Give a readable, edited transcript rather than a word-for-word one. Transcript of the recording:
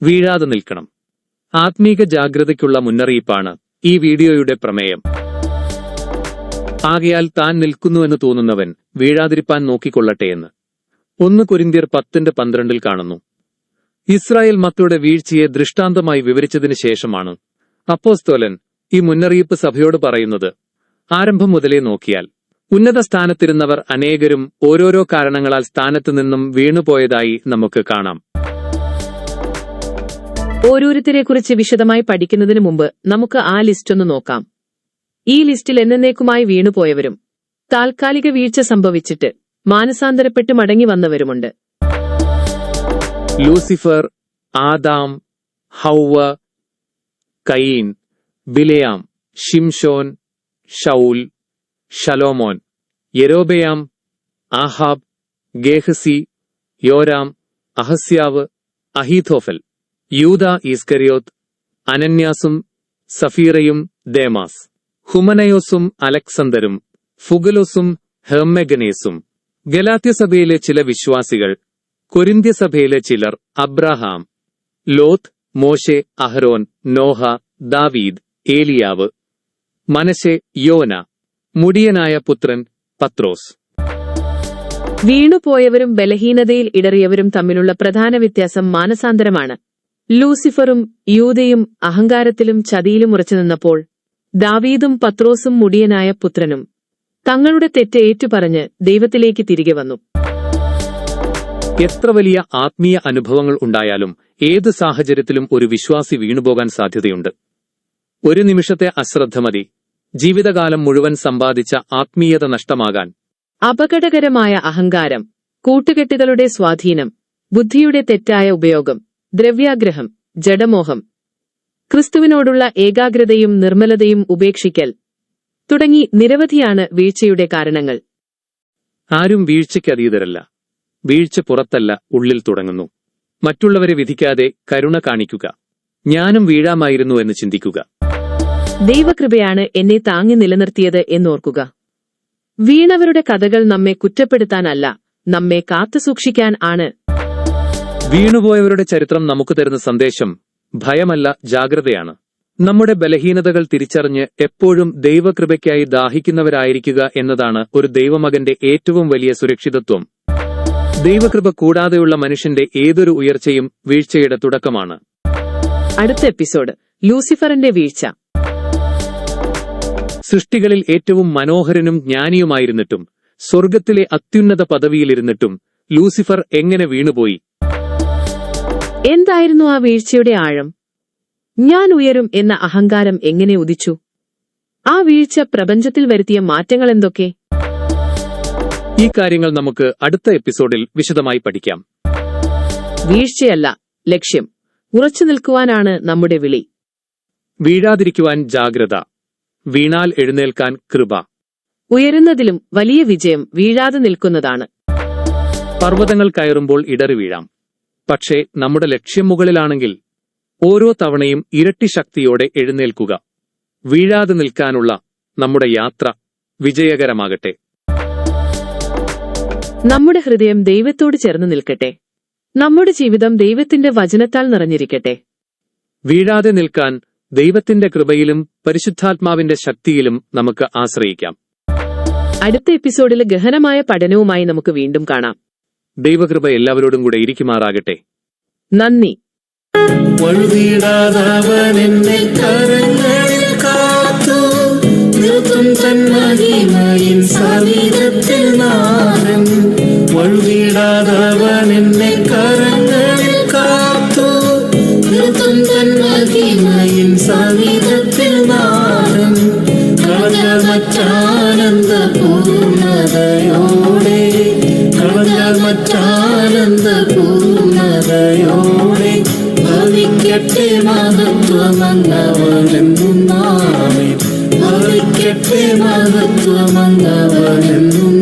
വീഴാതെ നിൽക്കണം. ആത്മീക ജാഗ്രതയ്ക്കുള്ള മുന്നറിയിപ്പാണ് ഈ വീഡിയോയുടെ പ്രമേയം. ആകയാൽ താൻ നിൽക്കുന്നുവെന്ന് തോന്നുന്നവൻ വീഴാതിരിപ്പാൻ നോക്കിക്കൊള്ളട്ടെയെന്ന് 1 കൊരിന്ത്യർ 10:12 കാണുന്നു. ഇസ്രായേൽ മക്കളുടെ വീഴ്ചയെ ദൃഷ്ടാന്തമായി വിവരിച്ചതിന് ശേഷമാണ് അപ്പോസ്തലൻ ഈ മുന്നറിയിപ്പ് സഭയോട് പറയുന്നത്. ആരംഭം മുതലേ നോക്കിയാൽ ഉന്നത സ്ഥാനത്തിരുന്നവർ അനേകരും ഓരോരോ കാരണങ്ങളാൽ സ്ഥാനത്തു നിന്നും വീണുപോയതായി നമുക്ക് കാണാം. ഓരോരുത്തരെക്കുറിച്ച് വിശദമായി പഠിക്കുന്നതിന് മുമ്പ് നമുക്ക് ആ ലിസ്റ്റ് ഒന്ന് നോക്കാം. ഈ ലിസ്റ്റിൽ എന്നേക്കുമായി വീണുപോയവരും താൽക്കാലിക വീഴ്ച സംഭവിച്ചിട്ട് മാനസാന്തരപ്പെട്ട് മടങ്ങി വന്നവരുമുണ്ട്. ലൂസിഫർ, ആദാം, ഹൗവ, കയീൻ, ബിലെയാം, ശിംശോൻ, ശൗൽ, ശലോമോൻ, യെരോബെയാം, ആഹാബ്, ഗേഹസി, യോരാം, അഹസ്യാവ്, അഹീഥോഫൽ, യൂദാ ഈസ്കരിയോത്ത്, അനന്യാസും സഫീറയും ദേമാസ്, ഹുമനയോസും അലക്സന്തരും, ഫുഗലോസും ഹെർമെഗനേസും, ഗലാത്യസഭയിലെ ചില വിശ്വാസികൾ, കൊരിന്ത്യസഭയിലെ ചിലർ, അബ്രഹാം, ലോത്ത്, മോശെ, അഹരോൻ, നോഹ, ദാവീദ്, ഏലിയാവ്, മനശെ, യോന, മുടിയനായ പുത്രൻ പത്രോസ്. വീണുപോയവരും ബലഹീനതയിൽ ഇടറിയവരും തമ്മിലുള്ള പ്രധാന വ്യത്യാസം മാനസാന്തരമാണ്. ലൂസിഫറും യൂദയും അഹങ്കാരത്തിലും ചതിയിലും ഉറച്ചുനിന്നപ്പോൾ ദാവീദും പത്രോസും മുടിയനായ പുത്രനും തങ്ങളുടെ തെറ്റ് ഏറ്റുപറഞ്ഞ് ദൈവത്തിലേക്ക് തിരികെ വന്നു. എത്ര വലിയ ആത്മീയ അനുഭവങ്ങൾ ഉണ്ടായാലും ഏത് സാഹചര്യത്തിലും ഒരു വിശ്വാസി വീണുപോകാൻ സാധ്യതയുണ്ട്. ഒരു നിമിഷത്തെ അശ്രദ്ധ മതി ജീവിതകാലം മുഴുവൻ സമ്പാദിച്ച ആത്മീയത നഷ്ടമാകാൻ. അപകടകരമായ അഹങ്കാരം, കൂട്ടുകെട്ടുകളുടെ സ്വാധീനം, ബുദ്ധിയുടെ തെറ്റായ ഉപയോഗം, ദ്രവ്യാഗ്രഹം, ജഡമോഹം, ക്രിസ്തുവിനോടുള്ള ഏകാഗ്രതയും നിർമ്മലതയും ഉപേക്ഷിക്കൽ തുടങ്ങി നിരവധിയാണ് വീഴ്ചയുടെ കാരണങ്ങൾ. ആരും വീഴ്ചയ്ക്കതീതരല്ല. വീഴ്ച പുറത്തല്ല, ഉള്ളിൽ തുടങ്ങുന്നു. മറ്റുള്ളവരെ വിധിക്കാതെ കരുണ കാണിക്കുക. ഞാനും വീഴാമായിരുന്നു എന്ന് ചിന്തിക്കുക. ദൈവകൃപയാണ് എന്നെ താങ്ങി നിലനിർത്തിയത് എന്നോർക്കുക. വീണവരുടെ കഥകൾ നമ്മെ കുറ്റപ്പെടുത്താനല്ല, നമ്മെ കാത്തുസൂക്ഷിക്കാൻ ആണ്. വീണുപോയവരുടെ ചരിത്രം നമുക്ക് തരുന്ന സന്ദേശം ഭയമല്ല, ജാഗ്രതയാണ്. നമ്മുടെ ബലഹീനതകൾ തിരിച്ചറിഞ്ഞ് എപ്പോഴും ദൈവകൃപയ്ക്കായി ദാഹിക്കുന്നവരായിരിക്കുക എന്നതാണ് ഒരു ദൈവമകന്റെ ഏറ്റവും വലിയ സുരക്ഷിതത്വം. ദൈവകൃപ കൂടാതെയുള്ള മനുഷ്യന്റെ ഏതൊരു ഉയർച്ചയും വീഴ്ചയുടെ തുടക്കമാണ്. അടുത്ത എപ്പിസോഡ് ലൂസിഫറിന്റെ വീഴ്ച. സൃഷ്ടികളിൽ ഏറ്റവും മനോഹരനും ജ്ഞാനിയുമായിരുന്നിട്ടും സ്വർഗത്തിലെ അത്യുന്നത പദവിയിലിരുന്നിട്ടും ലൂസിഫർ എങ്ങനെ വീണുപോയി? എന്തായിരുന്നു ആ വീഴ്ചയുടെ ആഴം? ഞാൻ ഉയരും എന്ന അഹങ്കാരം എങ്ങനെ ഉദിച്ചു? ആ വീഴ്ച പ്രപഞ്ചത്തിൽ വരുത്തിയ മാറ്റങ്ങൾ എന്തൊക്കെ? ഈ കാര്യങ്ങൾ നമുക്ക് അടുത്ത എപ്പിസോഡിൽ വിശദമായി പഠിക്കാം. വീഴ്ചയല്ല ലക്ഷ്യം, ഉറച്ചു നിൽക്കുവാനാണ് നമ്മുടെ വിളി. വീഴാതിരിക്കുവാൻ ജാഗ്രത, വീണാൽ എഴുന്നേൽക്കാൻ കൃപ. ഉയരുന്നതിലും വലിയ വിജയം വീഴാതെ നിൽക്കുന്നതാണ്. പർവ്വതങ്ങൾ കയറുമ്പോൾ ഇടറി വീഴാം, പക്ഷേ നമ്മുടെ ലക്ഷ്യം മുകളിലാണെങ്കിൽ ഓരോ തവണയും ഇരട്ടി ശക്തിയോടെ എഴുന്നേൽക്കുക. വീഴാതെ നിൽക്കാനുള്ള നമ്മുടെ യാത്ര വിജയകരമാകട്ടെ. നമ്മുടെ ഹൃദയം ദൈവത്തോട് ചേർന്ന് നിൽക്കട്ടെ. നമ്മുടെ ജീവിതം ദൈവത്തിന്റെ വചനത്താൽ നിറഞ്ഞിരിക്കട്ടെ. വീഴാതെ നിൽക്കാൻ ദൈവത്തിന്റെ കൃപയിലും പരിശുദ്ധാത്മാവിന്റെ ശക്തിയിലും നമുക്ക് ആശ്രയിക്കാം. അടുത്ത എപ്പിസോഡിൽ ഗഹനമായ പഠനവുമായി നമുക്ക് വീണ്ടും കാണാം. ദൈവകൃപ എല്ലാവരോടും കൂടെ ഇരിക്കുമാറാകട്ടെ. നന്ദി. വഴുതിടാതവനെന്നെ കരങ്ങളിൽ കാത്തു നിർത്തും തൻ മഹിമയിൻ സവിധത്തിൽ നാഥൻ. വഴുതിടാതവനെന്നെ കരങ്ങളിൽ കാത്തു നിർത്തും തൻ മഹിമയിൻ സവിധത്തിൽ നാഥൻ. കളങ്കമറ്റാനന്ദ പൂർണ്ണതയോടെ, കളങ്കമറ്റാനന്ദ പൂർണ്ണതയോടെ ഭവിക്കട്ടെ മഹത്വമങ്ങവനെന്നും നാമേ. ഭവിക്കട്ടെ മഹത്വമങ്ങവനെന്നും